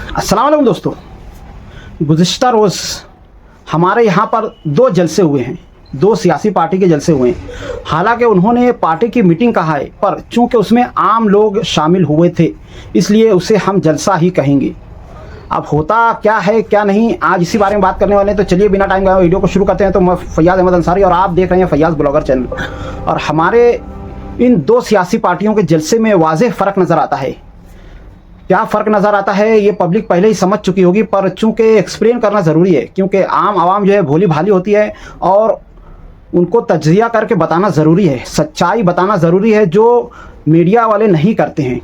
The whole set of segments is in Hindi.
अस्सलाम वालेकुम दोस्तों, गुज़िश्ता रोज़ हमारे यहाँ पर दो जलसे हुए हैं, दो सियासी पार्टी के जलसे हुए हैं। हालांकि उन्होंने पार्टी की मीटिंग कहा है, पर चूंकि उसमें आम लोग शामिल हुए थे इसलिए उसे हम जलसा ही कहेंगे। अब होता क्या है क्या नहीं, आज इसी बारे में बात करने वाले हैं। तो चलिए बिना टाइम गए वीडियो को शुरू करते हैं। तो मैं फैयाज़ अहमद अंसारी और आप देख रहे हैं फैयाज़ ब्लॉगर चैनल। और हमारे इन दो सियासी पार्टियों के जलसे में वाज़ेह फ़र्क नज़र आता है। क्या फ़र्क नज़र आता है ये पब्लिक पहले ही समझ चुकी होगी, पर चूंकि एक्सप्लेन करना ज़रूरी है क्योंकि आम आवाम जो है भोली भाली होती है और उनको तज्ज़िया करके बताना ज़रूरी है, सच्चाई बताना ज़रूरी है, जो मीडिया वाले नहीं करते हैं।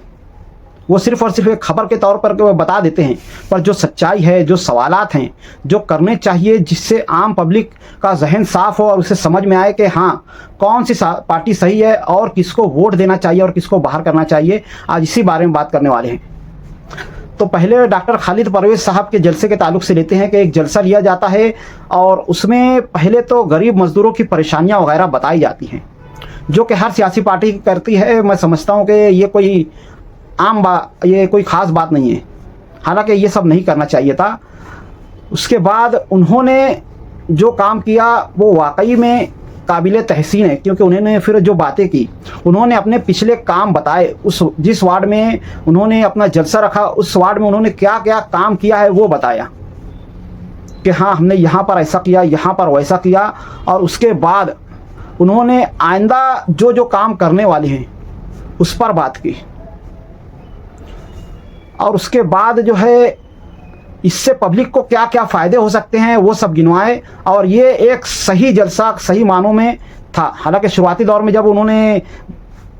वो सिर्फ़ और सिर्फ एक खबर के तौर पर बता देते हैं, पर जो सच्चाई है, जो सवालात हैं, जो करने चाहिए जिससे आम पब्लिक का जहन साफ़ हो और उसे समझ में आए कि हाँ कौन सी पार्टी सही है और किसको वोट देना चाहिए और किसको बाहर करना चाहिए, आज इसी बारे में बात करने वाले हैं। तो पहले डॉक्टर खालिद परवेज़ साहब के जलसे के ताल्लुक से लेते हैं कि एक जलसा लिया जाता है और उसमें पहले तो गरीब मज़दूरों की परेशानियां वगैरह बताई जाती हैं, जो कि हर सियासी पार्टी करती है। मैं समझता हूं कि ये कोई ये कोई ख़ास बात नहीं है, हालांकि ये सब नहीं करना चाहिए था। उसके बाद उन्होंने जो काम किया वो वाकई में काबिल तहसीन है, क्योंकि उन्होंने फिर जो बातें की, उन्होंने अपने पिछले काम बताए। उस जिस वार्ड में उन्होंने अपना जलसा रखा उस वार्ड में उन्होंने क्या क्या काम किया है वो बताया कि हाँ हमने यहाँ पर ऐसा किया, यहाँ पर वैसा किया। और उसके बाद उन्होंने आइंदा जो जो काम करने वाले हैं उस पर बात की। और उसके बाद जो है इससे पब्लिक को क्या क्या फ़ायदे हो सकते हैं वो सब गिनवाए। और ये एक सही जलसा सही मानों में था। हालांकि शुरुआती दौर में जब उन्होंने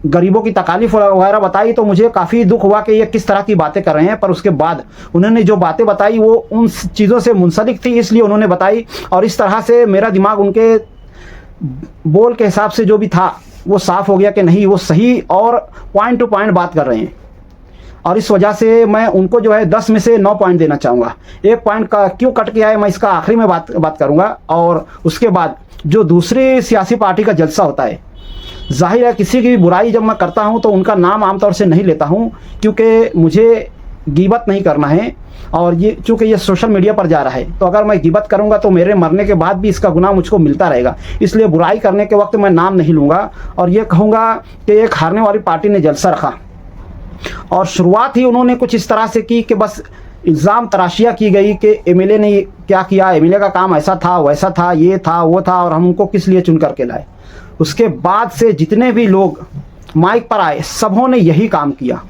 गरीबों की तकालीफ वगैरह बताई तो मुझे काफ़ी दुख हुआ कि ये किस तरह की बातें कर रहे हैं, पर उसके बाद उन्होंने जो बातें बताई वो उन चीज़ों से मुंसलिक थी, इसलिए उन्होंने बताई। और इस तरह से मेरा दिमाग उनके बोल के हिसाब से जो भी था वो साफ़ हो गया कि नहीं वो सही और पॉइंट टू पॉइंट बात कर रहे हैं। और इस वजह से मैं उनको जो है 10 में से 9 पॉइंट देना चाहूँगा। एक पॉइंट का क्यों कट किया है मैं इसका आखिरी में बात करूँगा। और उसके बाद जो दूसरी सियासी पार्टी का जलसा होता है, जाहिर है किसी की भी बुराई जब मैं करता हूँ तो उनका नाम आमतौर से नहीं लेता हूँ, क्योंकि मुझे गिबत नहीं करना है। और ये चूँकि ये सोशल मीडिया पर जा रहा है, तो अगर मैं गिबत करूँगा तो मेरे मरने के बाद भी इसका गुनाह मुझको मिलता रहेगा। इसलिए बुराई करने के वक्त मैं नाम नहीं लूँगा और ये कहूँगा कि एक हारने वाली पार्टी ने जलसा रखा और शुरुआत ही उन्होंने कुछ इस तरह से की कि बस इल्ज़ाम तराशियाँ की गई कि एमएलए ने क्या किया, एमएलए का काम ऐसा था वैसा था, ये था वो था, और हम उनको किस लिए चुन करके लाए। उसके बाद से जितने भी लोग माइक पर आए सबों ने यही काम किया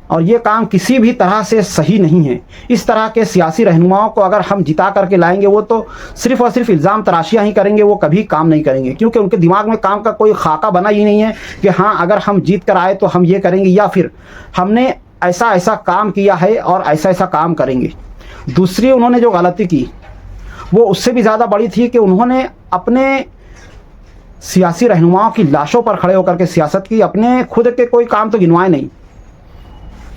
और ये काम किसी भी तरह से सही नहीं है। इस तरह के सियासी रहनुमाओं को अगर हम जिता करके लाएंगे वो तो सिर्फ और सिर्फ इल्ज़ाम तराशियाँ ही करेंगे, वो कभी काम नहीं करेंगे, क्योंकि उनके दिमाग में काम का कोई खाका बना ही नहीं है कि हाँ अगर हम जीत कर आए तो हम ये करेंगे या फिर हमने ऐसा ऐसा काम किया है और ऐसा ऐसा काम करेंगे। दूसरी उन्होंने जो गलती की वो उससे भी ज़्यादा बड़ी थी कि उन्होंने अपने सियासी रहनुमाओं की लाशों पर खड़े होकर के सियासत की। अपने खुद के कोई काम तो गिनवाए नहीं,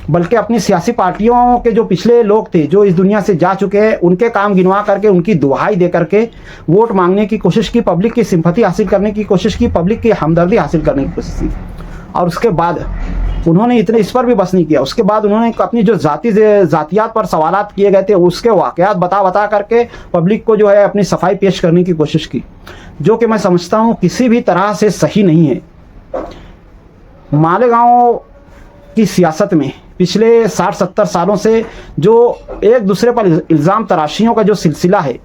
बल्कि अपनी सियासी पार्टियों के जो पिछले लोग थे जो इस दुनिया से जा चुके हैं उनके काम गिनवा करके उनकी दुहाई दे करके वोट मांगने की कोशिश की, पब्लिक की सिंपैथी हासिल करने की कोशिश की, पब्लिक की हमदर्दी हासिल करने की कोशिश की। और उसके बाद उन्होंने इतने इस पर भी बस नहीं किया। उसके बाद उन्होंने अपनी जो जातियात पर सवालात किए गए थे उसके वाक़यात बता करके पब्लिक को जो है अपनी सफाई पेश करने की कोशिश की, जो कि मैं समझता हूँ किसी भी तरह से सही नहीं है। मालेगांव की सियासत में पिछले 60-70 सालों से जो एक दूसरे पर इल्ज़ाम तराशियों का जो सिलसिला है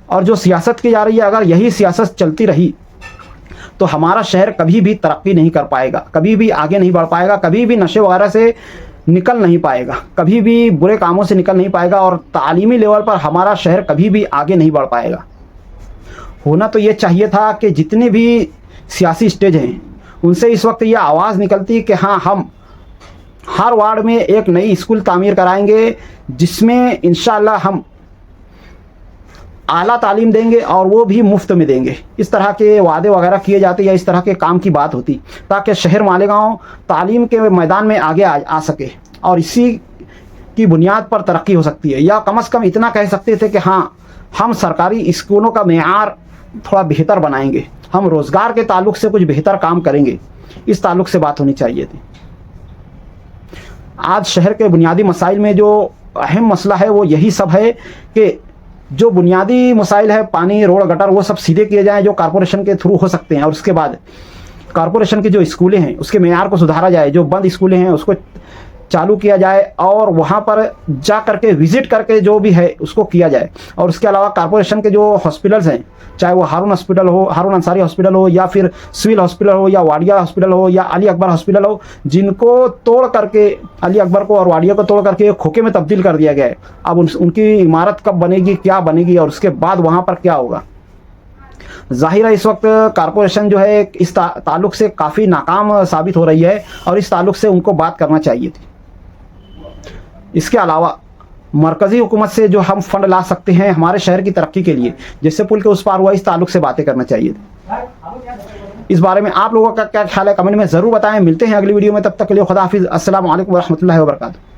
और जो सियासत की जा रही है, अगर यही सियासत चलती रही तो हमारा शहर कभी भी तरक्की नहीं कर पाएगा, कभी भी आगे नहीं बढ़ पाएगा, कभी भी नशे वगैरह से निकल नहीं पाएगा, कभी भी बुरे कामों से निकल नहीं पाएगा और तालीमी लेवल पर हमारा शहर कभी भी आगे नहीं बढ़ पाएगा। होना तो ये चाहिए था कि जितने भी सियासी स्टेज हैं उनसे इस वक्त ये आवाज़ निकलती कि हाँ हम हर वार्ड में एक नई स्कूल तामीर कराएंगे जिसमें इंशाअल्लाह हम आला तालीम देंगे और वो भी मुफ्त में देंगे। इस तरह के वादे वगैरह किए जाते या इस तरह के काम की बात होती ताकि शहर मालेगांव तालीम के मैदान में आगे आ सके और इसी की बुनियाद पर तरक्की हो सकती है। या कम से कम इतना कह सकते थे कि हाँ हम सरकारी स्कूलों का मेयार थोड़ा बेहतर बनाएंगे, हम रोज़गार के ताल्लुक से कुछ बेहतर काम करेंगे, इस ताल्लुक से बात होनी चाहिए थी। आज शहर के बुनियादी मसाइल में जो अहम मसला है वो यही सब है कि जो बुनियादी मसाइल है, पानी, रोड, गटर, वो सब सीधे किए जाएं जो कारपोरेशन के थ्रू हो सकते हैं। और उसके बाद कारपोरेशन की जो स्कूलें हैं उसके मेयार को सुधारा जाए, जो बंद स्कूलें हैं उसको चालू किया जाए और वहाँ पर जा करके विजिट करके जो भी है उसको किया जाए। और उसके अलावा कारपोरेशन के जो हॉस्पिटल्स हैं, चाहे वो हारून हॉस्पिटल हो, हारून अंसारी हॉस्पिटल हो, या फिर सिविल हॉस्पिटल हो, या वाडिया हॉस्पिटल हो, या अली अकबर हॉस्पिटल हो, जिनको तोड़ करके, अली अकबर को और वाडिया को तोड़ करके खोखे में तब्दील कर दिया गया है। अब उनकी इमारत कब बनेगी, क्या बनेगी और उसके बाद वहाँ पर क्या होगा। जाहिर है इस वक्त कारपोरेशन जो है इस ताल्लुक से काफ़ी नाकाम साबित हो रही है और इस ताल्लुक से उनको बात करना चाहिए थी। इसके अलावा मरकज़ी हुकूमत से जो हम फंड ला सकते हैं हमारे शहर की तरक्की के लिए, जिससे पुल के उस पार हुआ, इस ताल्लुक से बातें करना चाहिए थी। इस बारे में आप लोगों का क्या ख्याल है कमेंट में ज़रूर बताएं। मिलते हैं अगली वीडियो में, तब तक के लिए खुदा हाफिज़। अस्सलाम वालेकुम व रहमतुल्लाहि व बरकातुहू।